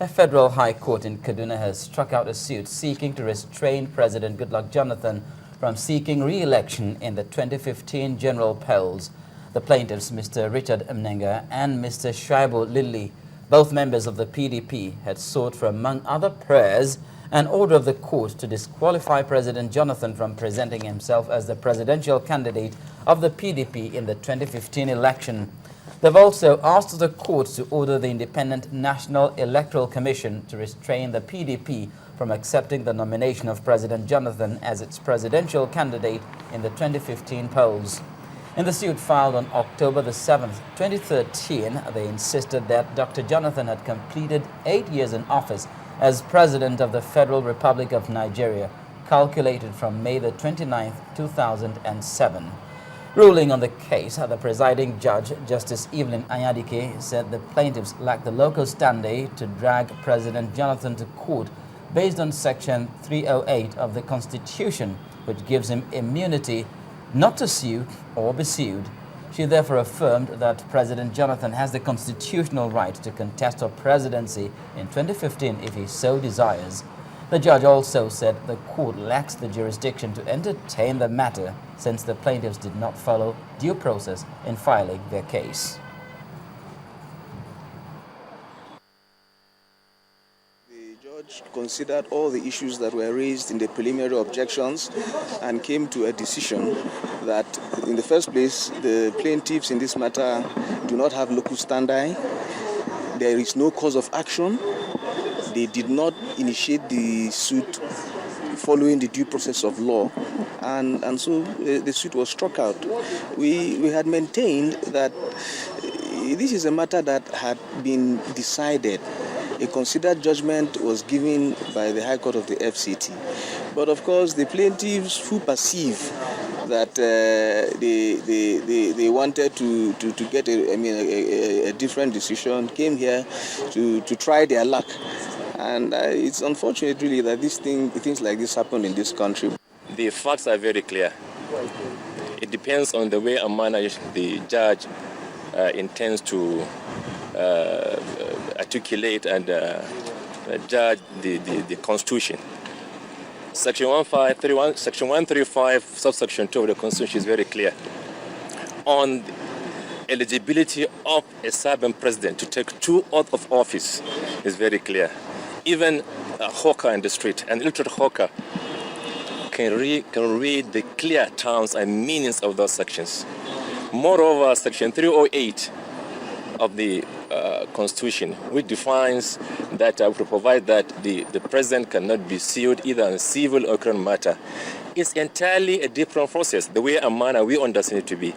A federal high court in Kaduna has struck out a suit seeking to restrain President Goodluck Jonathan from seeking re-election in the 2015 general polls. The plaintiffs, Mr. Richard Mneaga and Mr. Shuaibu Lill, both members of the PDP, had sought for, among other prayers, an order of the court to disqualify President Jonathan from presenting himself as the presidential candidate of the PDP in the 2015 election. They've also asked the court to order the Independent National Electoral Commission to restrain the PDP from accepting the nomination of President Jonathan as its presidential candidate in the 2015 polls. In the suit filed on October the 7th, 2013, they insisted that Dr. Jonathan had completed 8 years in office as President of the Federal Republic of Nigeria, calculated from May the 29th, 2007. Ruling on the case, the presiding judge, Justice Evelyn Anyadike, said the plaintiffs lacked the local standing to drag President Jonathan to court based on Section 308 of the Constitution, which gives him immunity not to sue or be sued. She therefore affirmed that President Jonathan has the constitutional right to contest her presidency in 2015 if he so desires. The judge also said the court lacks the jurisdiction to entertain the matter since the plaintiffs did not follow due process in filing their case. The judge considered all the issues that were raised in the preliminary objections and came to a decision that, in the first place, the plaintiffs in this matter do not have local standing. There is no cause of action. They did not initiate the suit following the due process of law, and so the suit was struck out. We had maintained that this is a matter that had been decided. A considered judgment was given by the High Court of the FCT. But of course, the plaintiffs who perceive that they wanted to get a different decision came here to try their luck. And it's unfortunate, really, that things like this happen in this country. The facts are very clear. It depends on the way and manner the judge intends to articulate and judge the Constitution. Section 135, subsection 2 of the Constitution is very clear on the eligibility of a serving president to take 2 oaths of office. Is very clear. Even a hawker in the street, an electoral hawker, can read the clear terms and meanings of those sections. Moreover, Section 308 of the Constitution, which defines that to provide that the president cannot be sued either in civil or criminal matter, is entirely a different process, the way and manner we understand it to be.